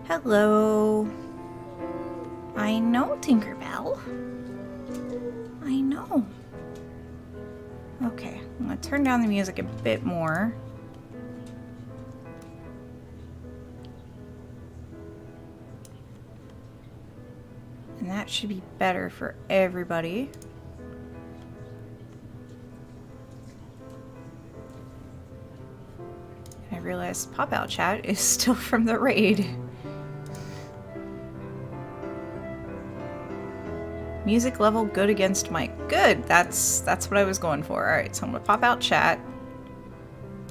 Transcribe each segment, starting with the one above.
Hello. I know, Tinkerbell. I know. Okay, I'm gonna turn down the music a bit more. And that should be better for everybody. And I realized pop-out chat is still from the raid. Music level good against mic. Good. That's what I was going for. All right, so I'm gonna pop out chat.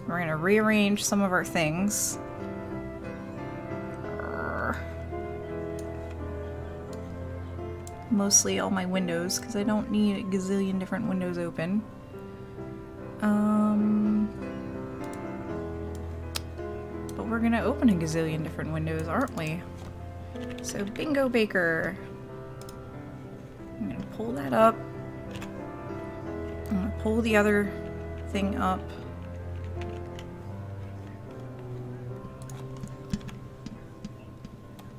We're gonna rearrange some of our things. Mostly all my windows because I don't need a gazillion different windows open. But we're gonna open a gazillion different windows, aren't we? So Bingo Baker. I'm gonna pull that up. I'm gonna pull the other thing up.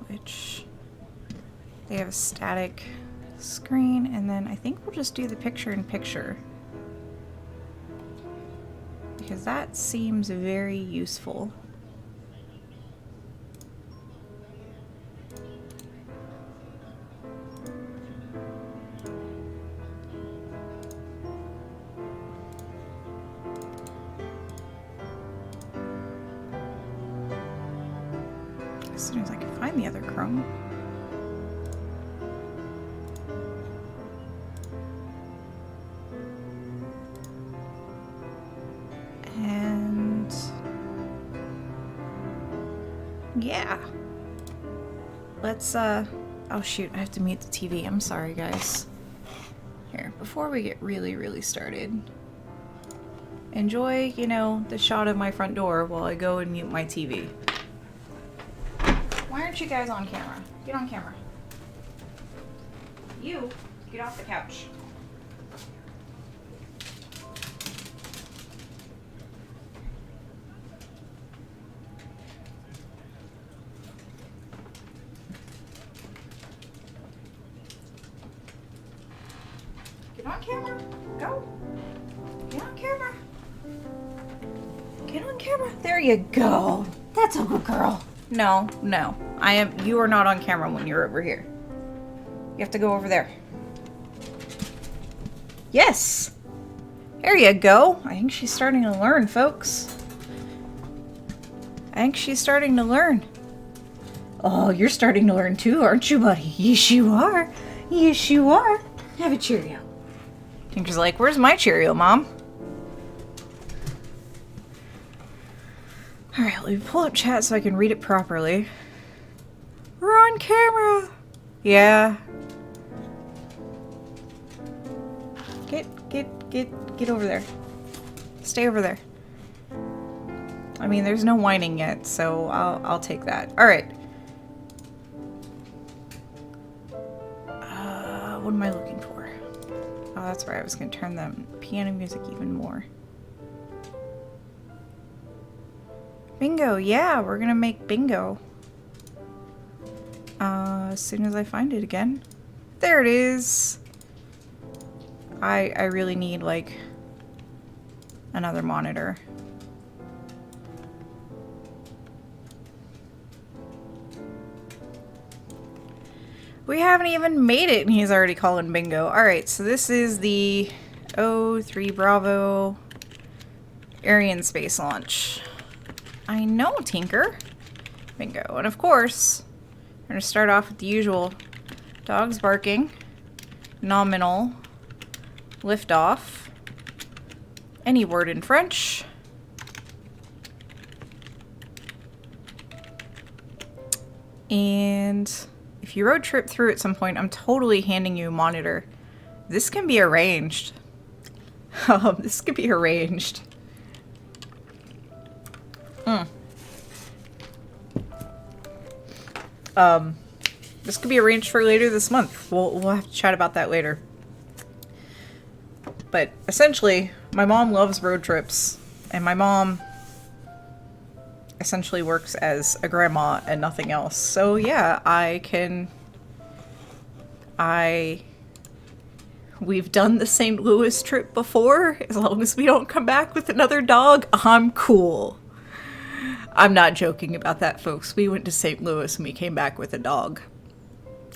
Which they have a static screen, and then I think we'll just do the picture-in-picture. Because that seems very useful. As soon as I can find the other Chrome. And yeah. Let's oh shoot, I have to mute the TV. I'm sorry, guys. Here, before we get really started, enjoy, you know, the shot of my front door while I go and mute my TV. Why aren't you guys on camera? Get on camera. You, get off the couch. Get on camera. Go. Get on camera. Get on camera. There you go. That's a good girl. No, no. You are not on camera when you're over here. You have to go over there. Yes! There you go. I think she's starting to learn, folks. I think she's starting to learn. Oh, you're starting to learn too, aren't you, buddy? Yes, you are. Yes, you are. Have a Cheerio. Tinker's like, where's my Cheerio, Mom? Alright, let me pull up chat so I can read it properly. We're on camera! Yeah. Get over there. Stay over there. I mean, there's no whining yet, so I'll take that. Alright. What am I looking for? Oh, that's right. I was going to turn the piano music even more. Bingo, yeah, we're gonna make bingo. As soon as I find it again. There it is! I really need, like, another monitor. We haven't even made it and he's already calling bingo. Alright, so this is the O3 Bravo Arianespace launch. I know, Tinker. Bingo. And of course, we're going to start off with the usual dogs barking, nominal, liftoff, any word in French, and if you road trip through at some point, I'm totally handing you a monitor. This can be arranged. This could be arranged. This could be arranged for later this month. We'll have to chat about that later. But essentially, my mom loves road trips, and my mom essentially works as a grandma and nothing else. So yeah, we've done the St. Louis trip before. As long as we don't come back with another dog, I'm cool. I'm not joking about that, folks. We went to St. Louis and we came back with a dog.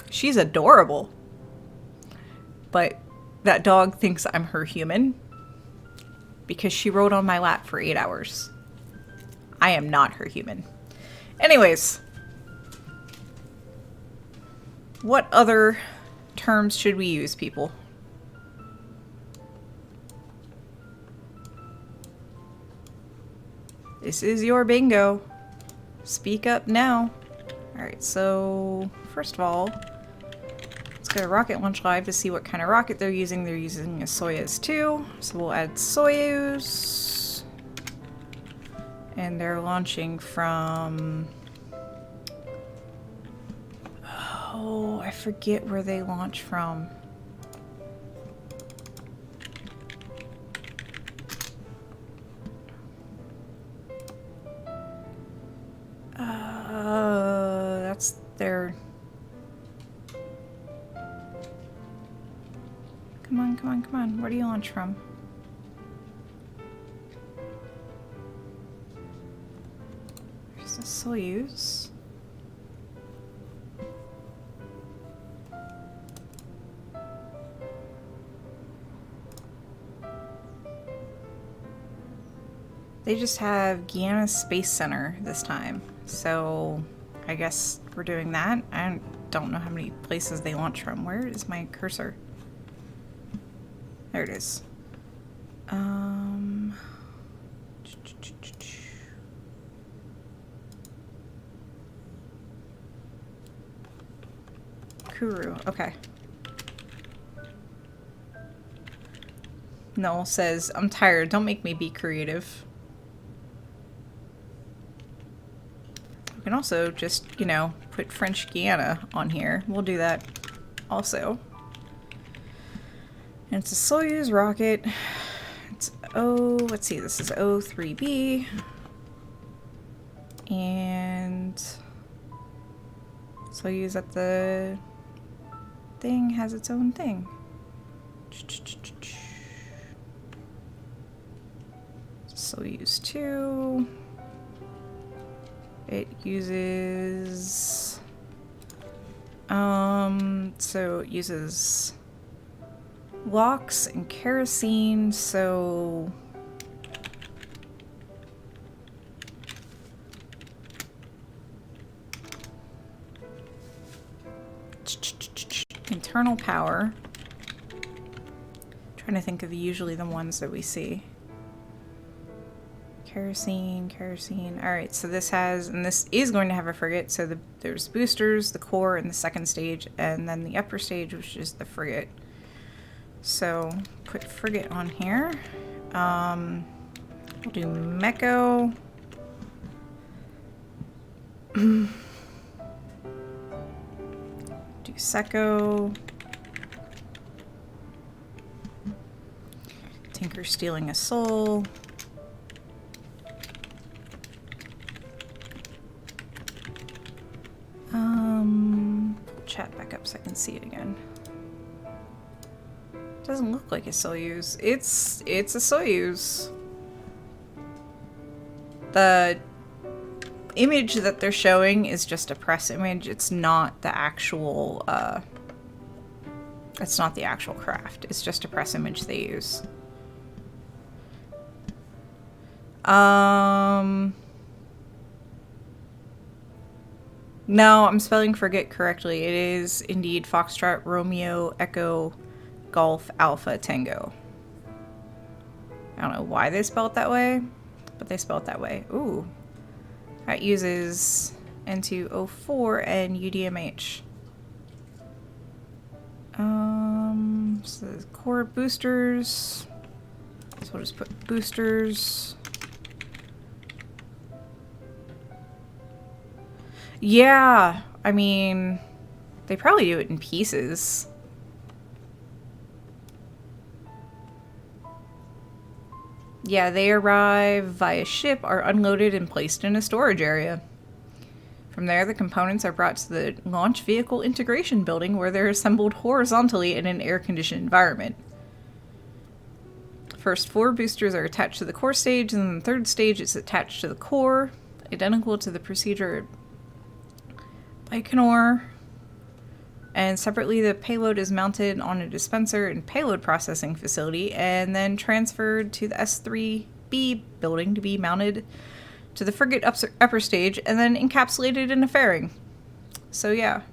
She's adorable. But that dog thinks I'm her human because she rode on my lap for 8 hours. I am not her human. Anyways, what other terms should we use, people? This is your bingo. Speak up now. Alright, so first of all, let's go to Rocket Launch Live to see what kind of rocket they're using. They're using a Soyuz 2, so we'll add Soyuz. And they're launching from... Oh, I forget where they launch from. That's their... Come on, come on, come on. Where do you launch from? There's the Soyuz. They just have Guyana Space Center this time, so I guess we're doing that. I don't know how many places they launch from. Where is my cursor? There it is. Kuru, okay. Noel says, I'm tired, don't make me be creative. We can also just, you know, put French Guiana on here. We'll do that also. And it's a Soyuz rocket. It's let's see, this is O3b. And Soyuz at the thing has its own thing. Soyuz 2. It uses, so it uses LOX and kerosene, so internal power. I'm trying to think of usually the ones that we see. Kerosene, kerosene. Alright, so this has, and this is going to have a frigate, so there's boosters, the core, and the second stage, and then the upper stage, which is the frigate. So, put frigate on here. We'll do Meko. Do Seko. Tinker stealing a soul. Chat back up so I can see it again. Doesn't look like a Soyuz. It's a Soyuz. The image that they're showing is just a press image. It's not the actual it's not the actual craft. It's just a press image they use. No, I'm spelling forget correctly. It is indeed Foxtrot, Romeo, Echo, Golf, Alpha, Tango. I don't know why they spell it that way, but they spell it that way. Ooh. That uses N2O4 and UDMH. So the core boosters. So we'll just put boosters. Yeah, I mean, they probably do it in pieces. Yeah, they arrive via ship, are unloaded, and placed in a storage area. From there, the components are brought to the Launch Vehicle Integration Building, where they're assembled horizontally in an air-conditioned environment. First 4 boosters are attached to the core stage, and then the third stage is attached to the core, identical to the procedure at Baikonur. And separately, the payload is mounted on a dispenser and payload processing facility, and then transferred to the S3B building to be mounted to the frigate upper stage, and then encapsulated in a fairing. So yeah.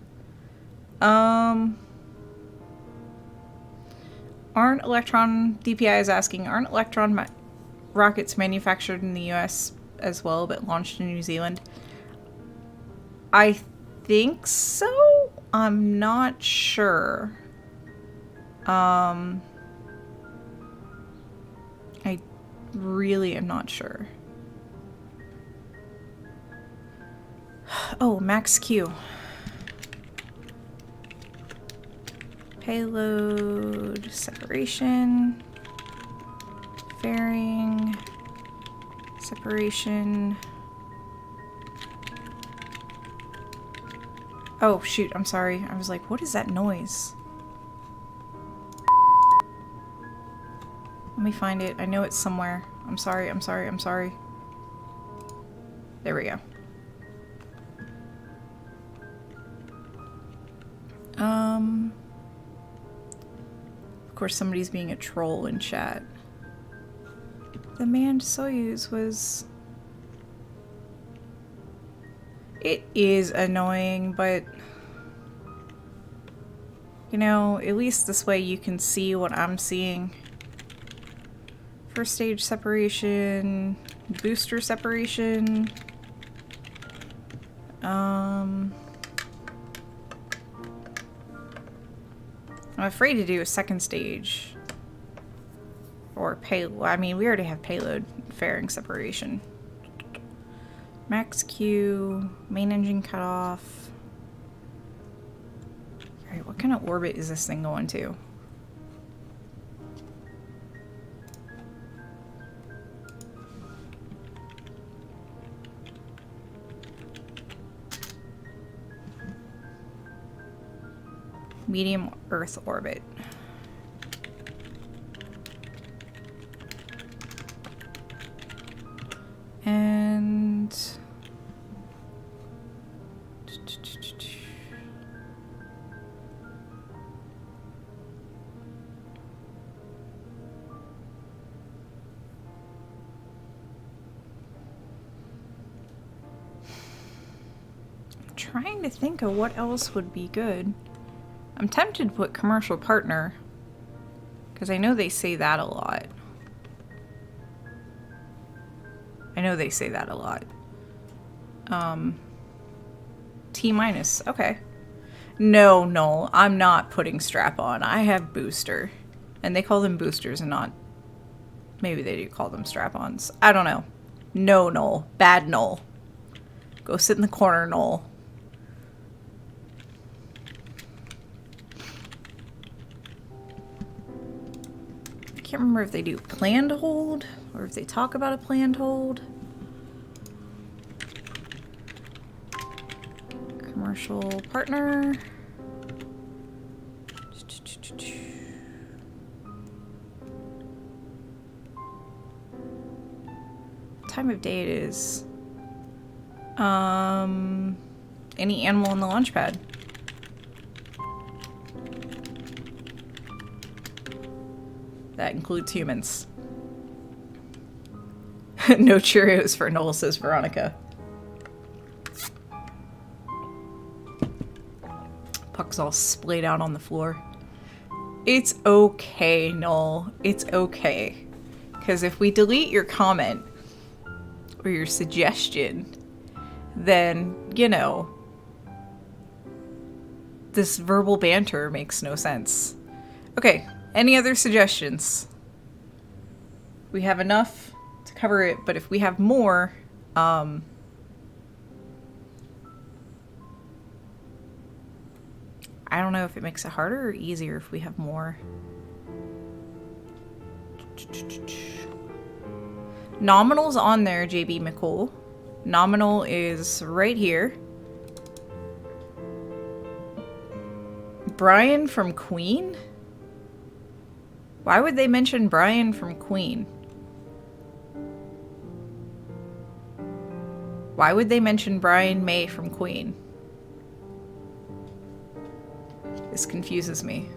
DPI is asking, aren't Electron rockets manufactured in the US as well, but launched in New Zealand? I think so. I'm not sure. I really am not sure. Oh, Max Q. Payload separation. Fairing. Separation. Oh, shoot, I'm sorry. I was like, what is that noise? Let me find it. I know it's somewhere. I'm sorry, I'm sorry, I'm sorry. There we go. Of course, somebody's being a troll in chat. The manned Soyuz was... It is annoying, but... You know, at least this way you can see what I'm seeing. First stage separation... Booster separation... I'm afraid to do a second stage. Or payload. I mean, we already have payload fairing separation. Max Q, main engine cut off. Alright, what kind of orbit is this thing going to? Medium Earth orbit. And... I'm trying to think of what else would be good. I'm tempted to put commercial partner, because I know they say that a lot. I know they say that a lot. T minus, okay. No, I'm not putting strap on. I have booster. And they call them boosters and not... Maybe they do call them strap-ons. I don't know. No, Noel. Bad Noel. Go sit in the corner, Noel. I can't remember if they do planned hold or if they talk about a planned hold. Commercial partner. Time of day it is. Any animal on the launch pad. That includes humans. No Cheerios for Noel, says Veronica. Puck's all splayed out on the floor. It's okay, Noel. It's okay. Because if we delete your comment or your suggestion, then, you know, this verbal banter makes no sense. Okay, any other suggestions? We have enough to cover it, but if we have more, I don't know if it makes it harder or easier if we have more. Nominal's on there, JB McCool. Nominal is right here. Brian from Queen? Why would they mention Brian from Queen? Why would they mention Brian May from Queen? This confuses me.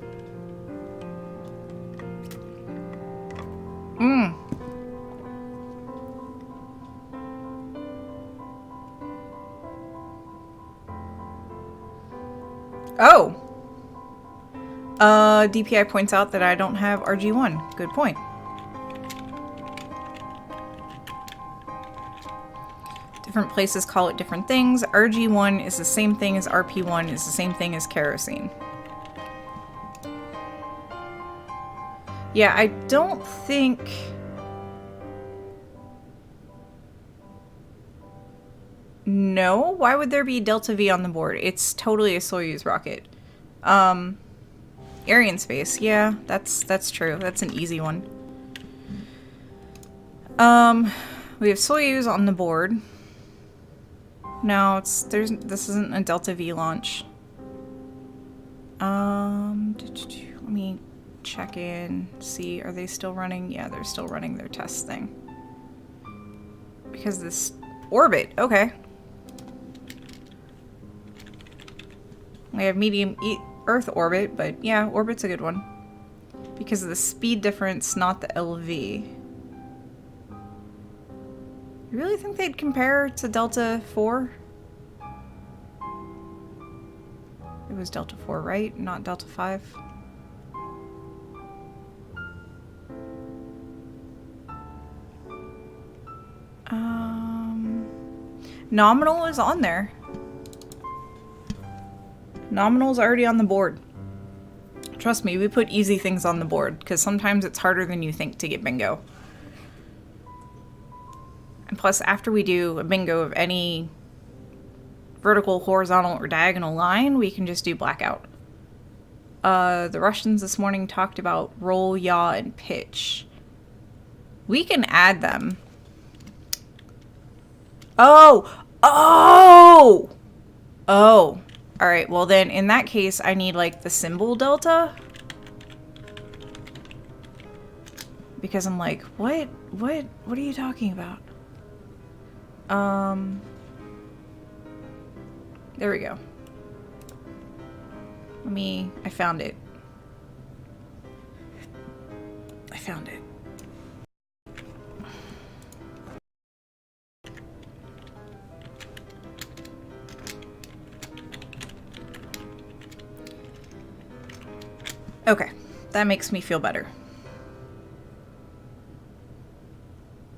Oh! DPI points out that I don't have RG1. Good point. Different places call it different things. RG1 is the same thing as RP1 is the same thing as kerosene. Yeah, I don't think... No? Why would there be Delta V on the board? It's totally a Soyuz rocket. Arianespace, yeah, that's true. That's an easy one. We have Soyuz on the board. No, this isn't a Delta V launch. Let me check in, see, are they still running? Yeah, they're still running their test thing. Because this orbit, okay. We have medium Earth orbit, but yeah, orbit's a good one. Because of the speed difference, not the LV. You really think they'd compare to Delta 4? It was Delta 4, right? Not Delta 5? Nominal is on there. Nominal's already on the board. Trust me, we put easy things on the board, because sometimes it's harder than you think to get bingo. And plus, after we do a bingo of any vertical, horizontal, or diagonal line, we can just do blackout. The Russians this morning talked about roll, yaw, and pitch. We can add them. Oh! Oh! Oh. Alright, well then, in that case, I need, like, the symbol delta. Because I'm like, what are you talking about? There we go. I found it. I found it. Okay, that makes me feel better.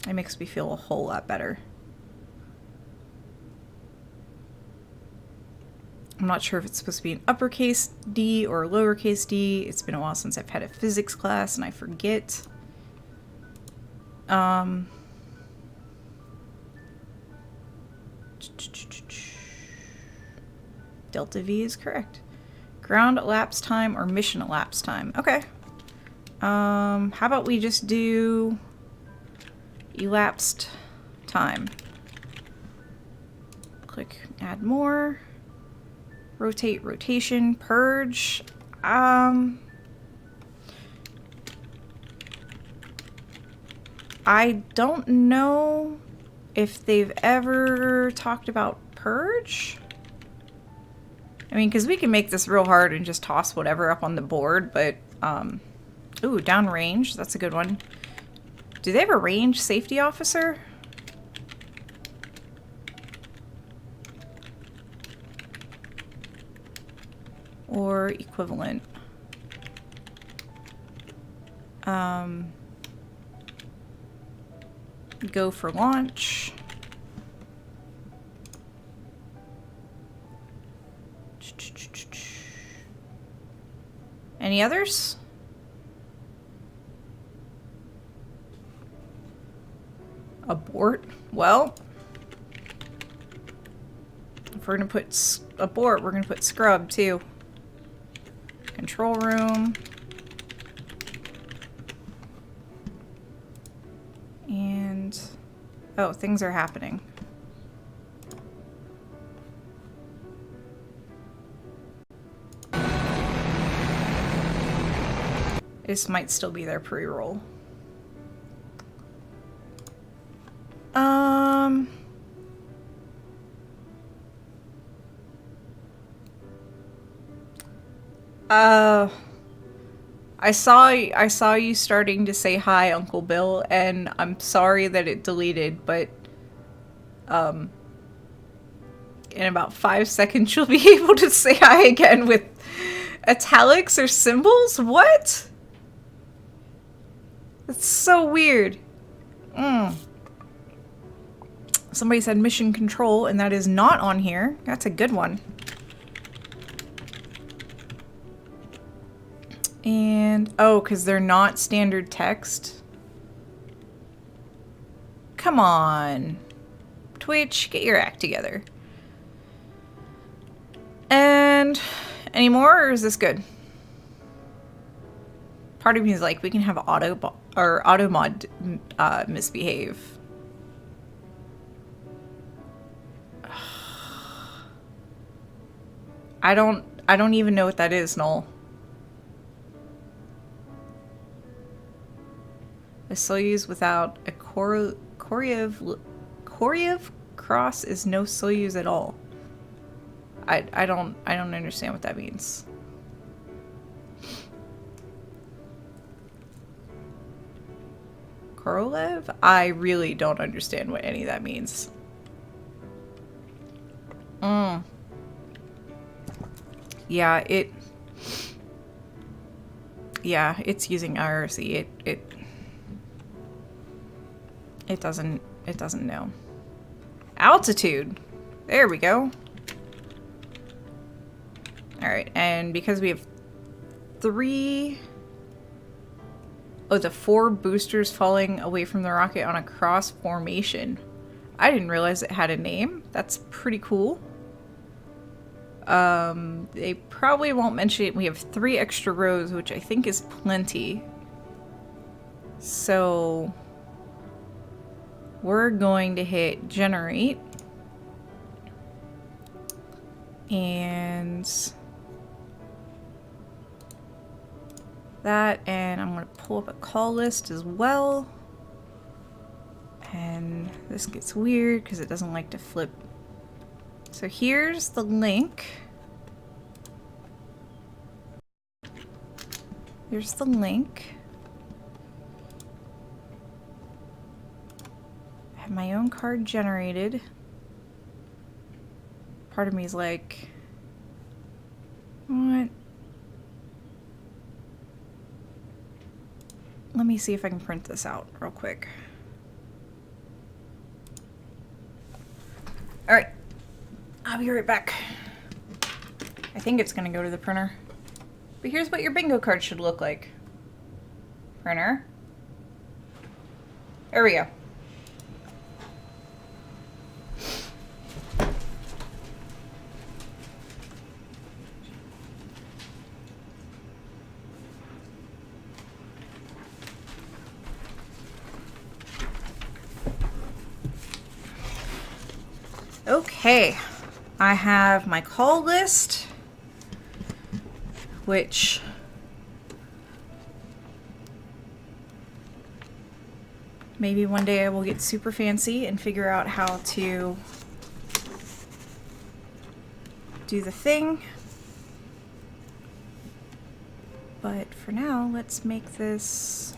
It makes me feel a whole lot better. I'm not sure if it's supposed to be an uppercase D or a lowercase d. It's been a while since I've had a physics class and I forget. Delta V is correct. Ground elapsed time or mission elapsed time. Okay. How about we just do elapsed time. Click add more. Rotate, rotation, purge. I don't know if they've ever talked about purge. I mean, because we can make this real hard and just toss whatever up on the board, but, ooh, downrange, that's a good one. Do they have a range safety officer? Or equivalent? Go for launch. Any others? Abort? Well, if we're gonna put abort, we're gonna put scrub too. Control room. And Oh, things are happening. This might still be their pre-roll. I saw you starting to say hi, Uncle Bill, and I'm sorry that it deleted, but in about 5 seconds you'll be able to say hi again with italics or symbols? What? That's so weird. Somebody said mission control, and that is not on here. That's a good one. And, oh, because they're not standard text. Come on. Twitch, get your act together. And, any more, or is this good? Part of me is like, we can have auto mod misbehave. I don't even know what that is, Noel. A Soyuz without a Koryev cross is no Soyuz at all. I don't understand what that means. Korolev? I really don't understand what any of that means. Yeah, it's using IRC. It doesn't know. Altitude. There we go. All right, and because we have 3, the 4 boosters falling away from the rocket on a cross formation. I didn't realize it had a name. That's pretty cool. They probably won't mention it. We have 3 extra rows, which I think is plenty. So we're going to hit generate. And that, and I'm going to pull up a call list as well. And this gets weird because it doesn't like to flip. So here's the link. Here's the link. I have my own card generated. Part of me is like, what? Let me see if I can print this out real quick. All right, I'll be right back. I think it's gonna go to the printer. But here's what your bingo card should look like. Printer. There we go. Okay, I have my call list, which maybe one day I will get super fancy and figure out how to do the thing. But for now, let's make this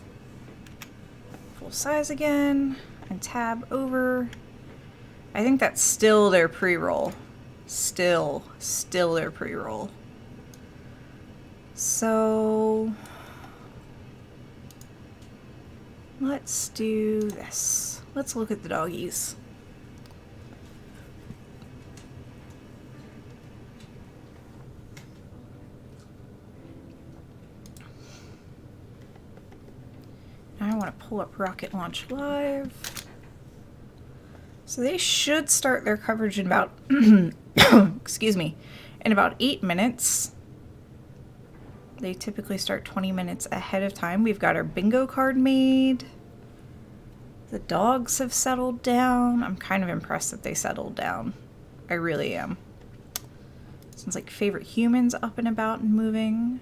full size again and tab over. I think that's still their pre-roll. Still their pre-roll. So let's do this. Let's look at the doggies. Now I want to pull up Rocket Launch Live. So they should start their coverage in about, excuse me, in about 8 minutes. They typically start 20 minutes ahead of time. We've got our bingo card made. The dogs have settled down. I'm kind of impressed that they settled down. I really am. Sounds like favorite humans up and about and moving.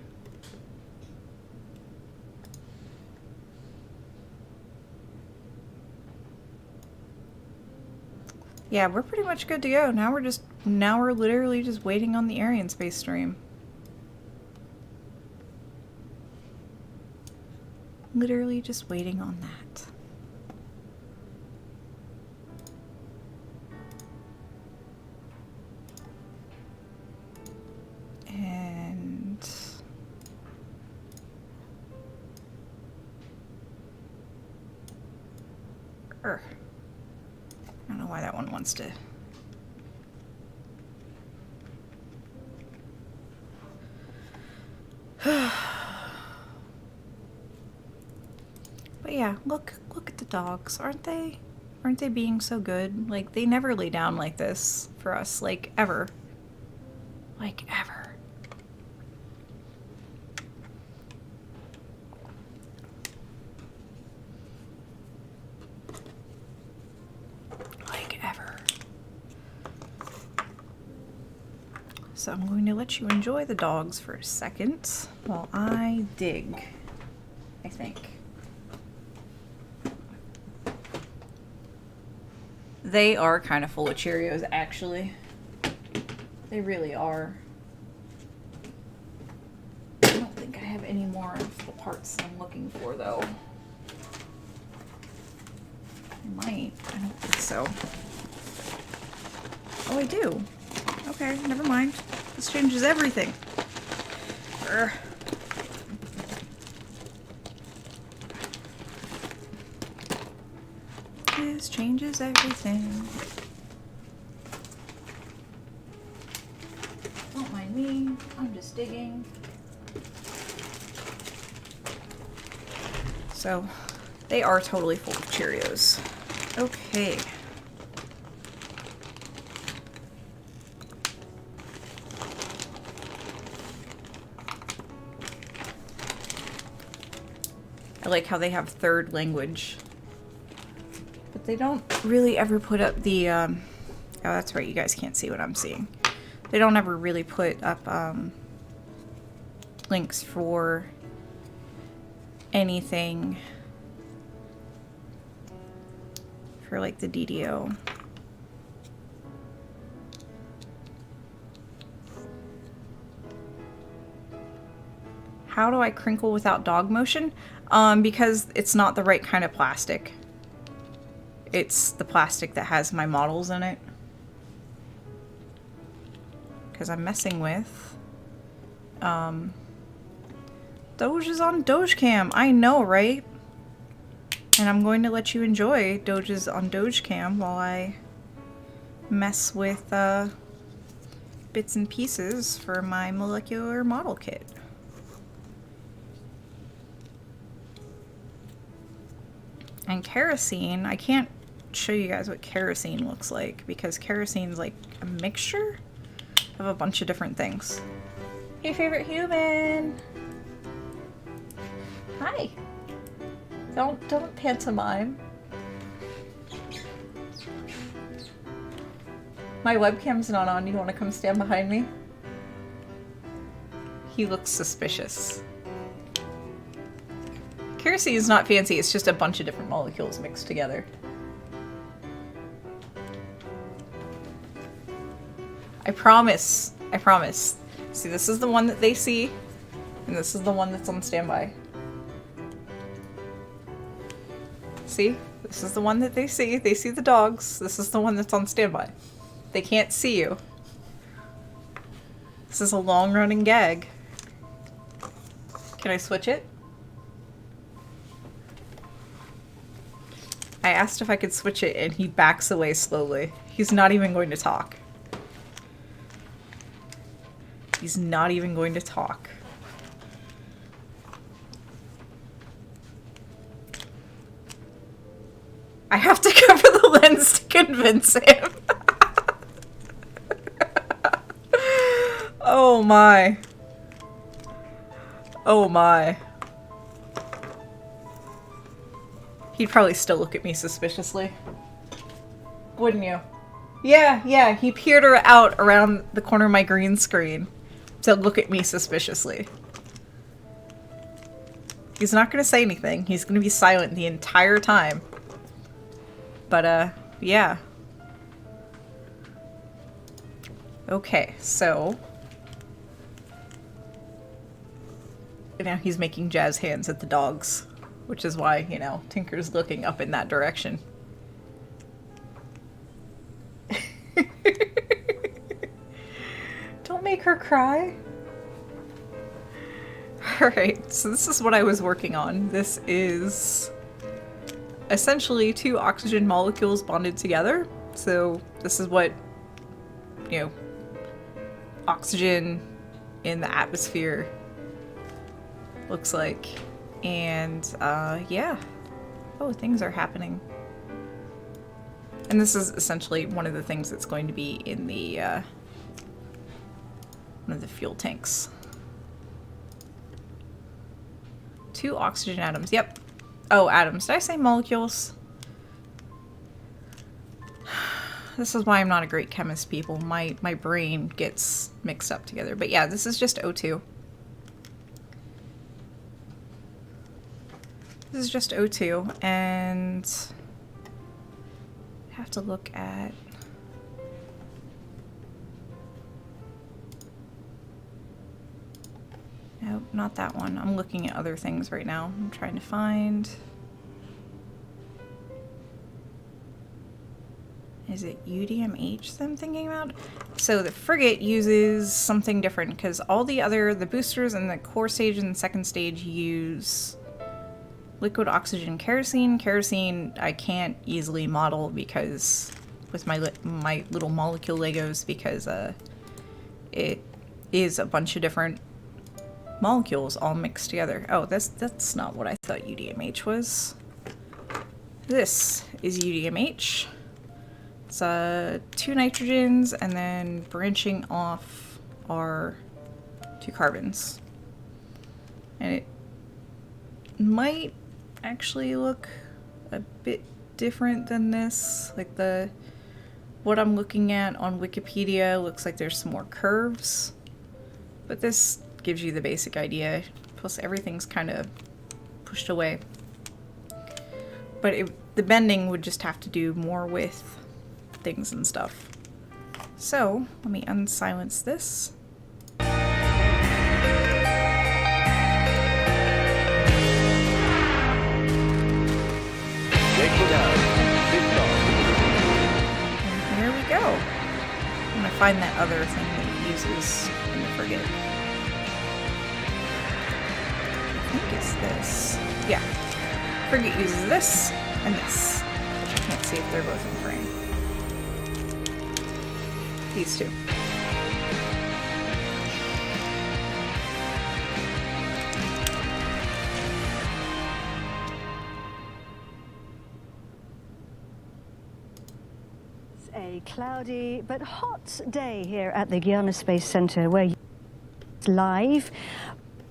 Yeah, we're pretty much good to go. Now we're literally just waiting on the Arianespace stream. Literally just waiting on that. And I don't know why that one wants to. But yeah, look at the dogs. Aren't they being so good? Like, they never lay down like this for us, like ever. Like ever. Like ever. So I'm going to let you enjoy the dogs for a second while I dig, I think. They are kind of full of Cheerios, actually. They really are. I don't think I have any more of the parts I'm looking for, though. I might. I don't think so. Oh, I do. Okay, never mind. This changes everything. Urgh. This changes everything. Don't mind me. I'm just digging. So, they are totally full of Cheerios. Okay. I like how they have third language. But they don't really ever put up the, oh, that's right, you guys can't see what I'm seeing. They don't ever really put up, links for anything for, like, the DDO. How do I crinkle without dog motion? Because it's not the right kind of plastic. It's the plastic that has my models in it. Because I'm messing with Doge is on Dogecam. I know, right? And I'm going to let you enjoy Doge's on Dogecam while I mess with bits and pieces for my molecular model kit. And kerosene, I can't show you guys what kerosene looks like because kerosine's like a mixture of a bunch of different things. Hey, favorite human! Hi! Don't pantomime. My webcam's not on. You want to come stand behind me? He looks suspicious. Kerosene is not fancy, it's just a bunch of different molecules mixed together. I promise. I promise. See, this is the one that they see, and this is the one that's on standby. See? This is the one that they see. They see the dogs. This is the one that's on standby. They can't see you. This is a long-running gag. Can I switch it? I asked if I could switch it and he backs away slowly. He's not even going to talk. He's not even going to talk. I have to cover the lens to convince him. Oh my. Oh my. He'd probably still look at me suspiciously. Wouldn't you? Yeah, he peered her out around the corner of my green screen to look at me suspiciously. He's not going to say anything. He's going to be silent the entire time. But, yeah. Okay, so... now he's making jazz hands at the dogs, which is why, you know, Tinker's looking up in that direction. Don't make her cry. Alright, so this is what I was working on. This is essentially 2 oxygen molecules bonded together. So this is what, you know, oxygen in the atmosphere looks like. And yeah. Oh, things are happening. And this is essentially one of the things that's going to be in the one of the fuel tanks. 2 oxygen atoms. Yep. Oh, atoms. Did I say molecules? This is why I'm not a great chemist, people. My brain gets mixed up together. But yeah, this is just O2. This is just O2, and I have to look at... Nope, not that one. I'm looking at other things right now. I'm trying to find... Is it UDMH that I'm thinking about? So the frigate uses something different, because all the boosters and the core stage and the second stage use liquid oxygen kerosene. Kerosene I can't easily model because with my little molecule Legos, because it is a bunch of different molecules all mixed together. Oh, that's not what I thought UDMH was. This is UDMH. It's 2 nitrogens and then branching off are 2 carbons. And it might actually look a bit different than this. Like what I'm looking at on Wikipedia looks like there's some more curves. But this gives you the basic idea. Plus everything's kind of pushed away. But the bending would just have to do more with things and stuff. So let me unsilence this. And here we go. I'm gonna find that other thing that he uses in the frigate. I think it's this. Yeah. Frigate uses this and this, which I can't see if they're both in frame. These two. It's a cloudy but hot day here at the Arianespace Center, where you live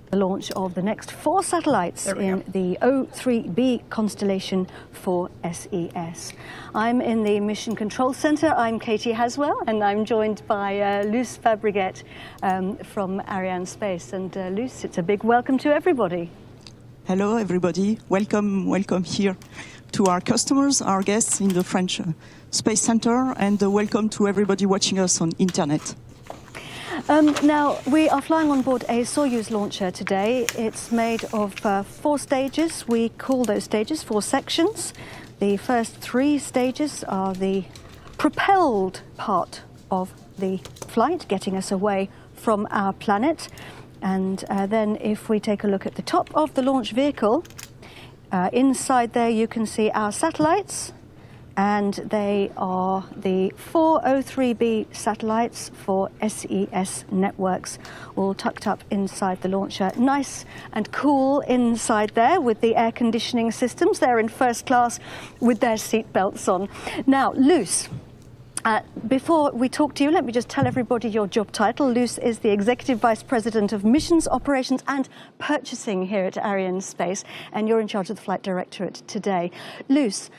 the launch of the next 4 satellites in the O3b constellation for SES. I'm in the Mission Control Center. I'm Katie Haswell, and I'm joined by Luce Fabregat from Arianespace. And Luce, it's a big welcome to everybody. Hello, everybody. Welcome here to our customers, our guests in the French Space Center, and welcome to everybody watching us on internet. Now, we are flying on board a Soyuz launcher today. It's made of 4 stages. We call those stages 4 sections. The first 3 stages are the propelled part of the flight, getting us away from our planet. And then if we take a look at the top of the launch vehicle, inside there you can see our satellites. And they are the 4 O3b satellites for SES networks, all tucked up inside the launcher. Nice and cool inside there with the air conditioning systems. They're in first class with their seat belts on. Now, Luce, Before we talk to you, let me just tell everybody your job title. Luce is the Executive Vice President of Missions, Operations and Purchasing here at Arianespace, and you're in charge of the Flight Directorate today. Luce,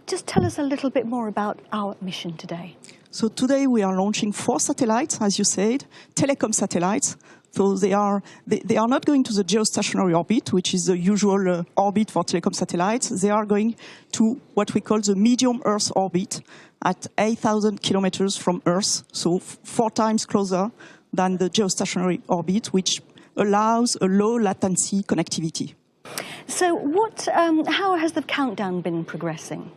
just tell us a little bit more about our mission today. So today we are launching 4 satellites, as you said, telecom satellites. So they are not going to the geostationary orbit, which is the usual orbit for telecom satellites. They are going to what we call the medium Earth orbit at 8,000 kilometers from Earth, so 4 times closer than the geostationary orbit, which allows a low latency connectivity. So how has the countdown been progressing?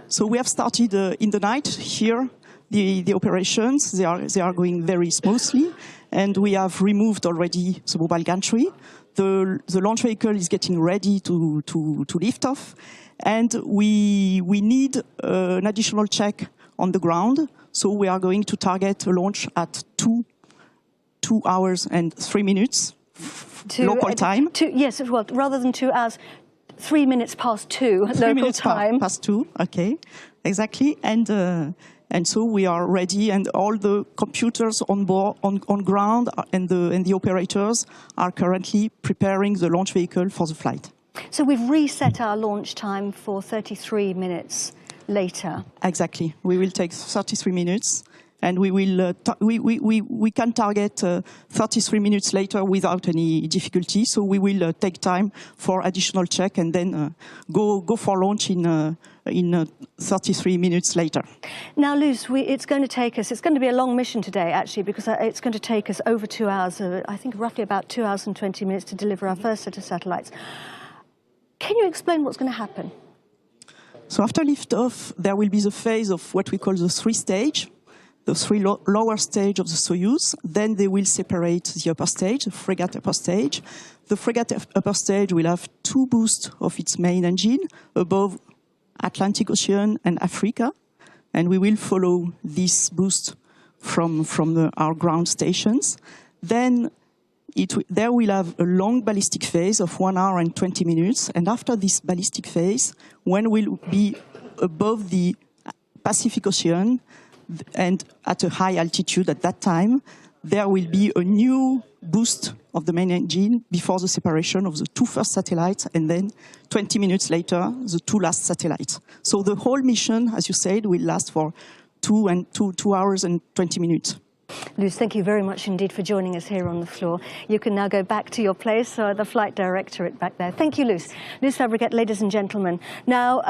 So we have started in the night here. The operations, they are going very smoothly, and we have removed already the mobile gantry. The launch vehicle is getting ready to lift off, and we need an additional check on the ground. So we are going to target a launch at 2 hours and 3 minutes local time. Yes, well, rather than 2 hours, 3 minutes past 2 3 local minutes time. Past 2, okay, exactly, and so we are ready, and all the computers on board, on ground, and the operators are currently preparing the launch vehicle for the flight. So we've reset our launch time for 33 minutes later. Exactly, we will take 33 minutes, and we will we can target 33 minutes later without any difficulty. So we will take time for additional check, and then go for launch in 33 minutes later. Now, Luce, it's going to be a long mission today, actually, because it's going to take us over 2 hours, I think roughly about 2 hours and 20 minutes to deliver our first set of satellites. Can you explain what's going to happen? So after liftoff, there will be the phase of what we call the 3-stage, the 3 lower stage of the Soyuz. Then they will separate the upper stage, the frigate upper stage. The frigate upper stage will have 2 boosts of its main engine above Atlantic Ocean and Africa, and we will follow this boost from our ground stations. Then there will have a long ballistic phase of 1 hour and 20 minutes, and after this ballistic phase, when we'll be above the Pacific Ocean and at a high altitude at that time, there will be a new boost of the main engine before the separation of the 2 first satellites, and then 20 minutes later, the 2 last satellites. So the whole mission, as you said, will last for 2 hours and 20 minutes. Luce, thank you very much indeed for joining us here on the floor. You can now go back to your place, the Flight Directorate back there. Thank you, Luce. Luce Fabriquet, ladies and gentlemen. Now,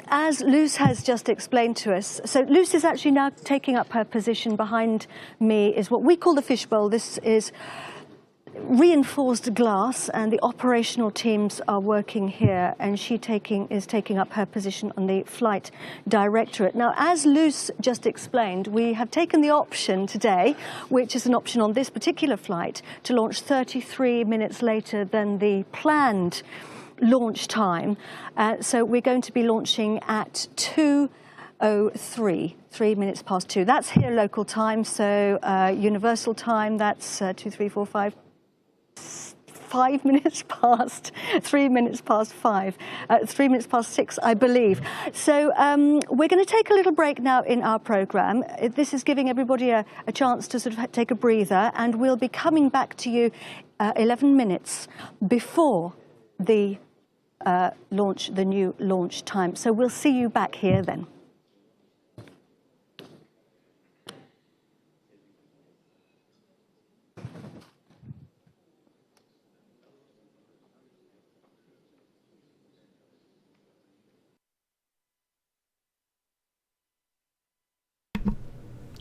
as Luce has just explained to us, so Luce is actually now taking up her position behind me, is what we call the fishbowl. This is reinforced glass, and the operational teams are working here, and she is taking up her position on the Flight Directorate. Now, as Luce just explained, we have taken the option today, which is an option on this particular flight, to launch 33 minutes later than the planned launch time. So we're going to be launching at 2:03, 3 minutes past 2. That's here local time, so universal time, that's 2, 3, 4, 5 minutes past, 3 minutes past 5, 3 minutes past 6, I believe. So we're going to take a little break now in our programme. This is giving everybody a chance to sort of take a breather, and we'll be coming back to you 11 minutes before the new launch time. So we'll see you back here then.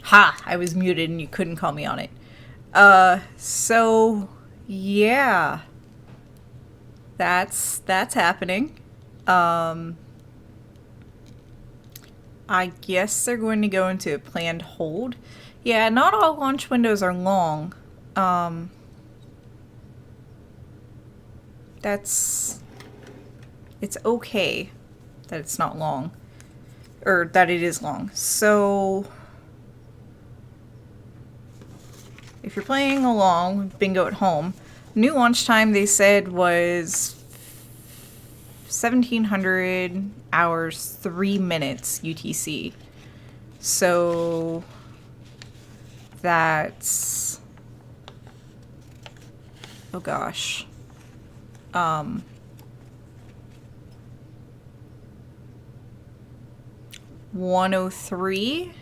Ha! I was muted and you couldn't call me on it. So yeah. That's happening. I guess they're going to go into a planned hold. Yeah, not all launch windows are long. It's okay that it's not long. Or that it is long. So if you're playing along with Bingo at home, new launch time they said was 1700 hours 3 minutes UTC. So that's, oh gosh. 103.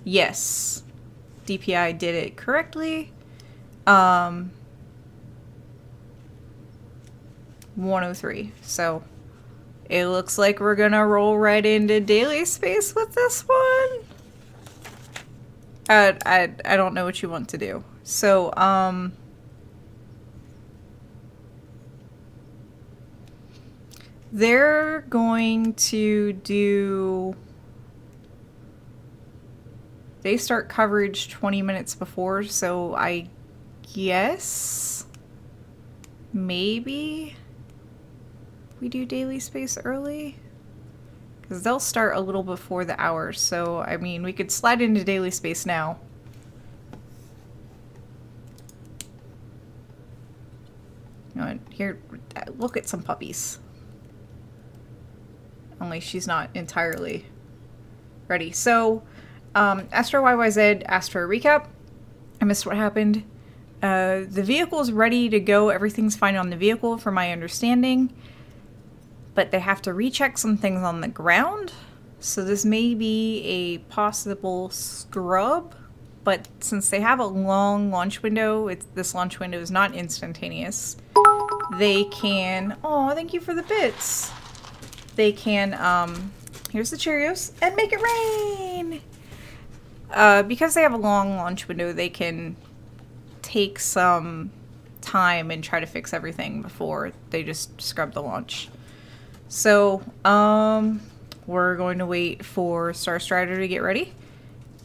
Yes. DPI did it correctly. 103. So it looks like we're gonna roll right into daily space with this one. I don't know what you want to do. So, they're going to do... They start coverage 20 minutes before, so I guess maybe we do daily space early? Because they'll start a little before the hour, so I mean, we could slide into daily space now. You know, here, look at some puppies. Only she's not entirely ready. So, Astro YYZ asked for a recap. I missed what happened. The vehicle's ready to go. Everything's fine on the vehicle, from my understanding. But they have to recheck some things on the ground. So this may be a possible scrub. But since they have a long launch window, this launch window is not instantaneous. They can... Oh, thank you for the bits. They can, here's the Cheerios, and make it rain! Because they have a long launch window, they can take some time and try to fix everything before they just scrub the launch. So, we're going to wait for Star Strider to get ready.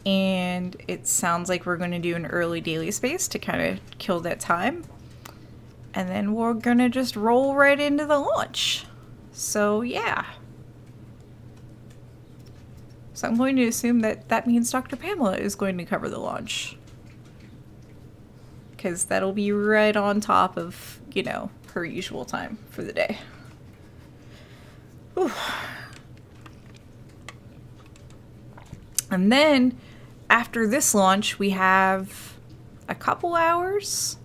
And it sounds like we're going to do an early daily space to kind of kill that time. And then we're going to just roll right into the launch. So, yeah. So I'm going to assume that that means Dr. Pamela is going to cover the launch. Because that'll be right on top of, you know, her usual time for the day. Whew. And then, after this launch, we have a couple hours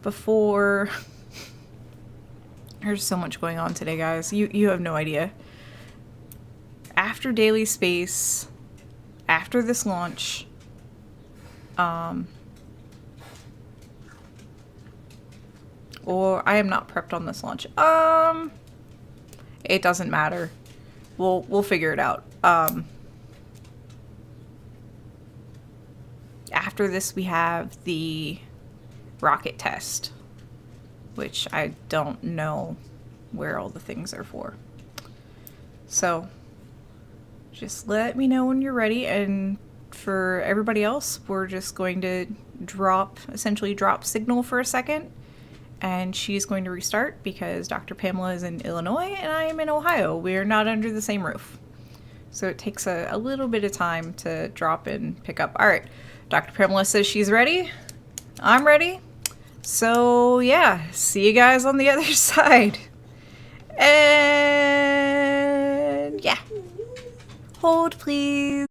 before... There's so much going on today, guys. You have no idea. After daily space, after this launch, or I am not prepped on this launch. It doesn't matter. We'll figure it out. After this, we have the rocket test, which I don't know where all the things are for. So, just let me know when you're ready, and for everybody else, we're just going to essentially drop signal for a second, and she's going to restart because Dr. Pamela is in Illinois and I am in Ohio. We're not under the same roof. So it takes a little bit of time to drop and pick up. All right, Dr. Pamela says she's ready. I'm ready. So, yeah, see you guys on the other side. And, yeah. Hold, please.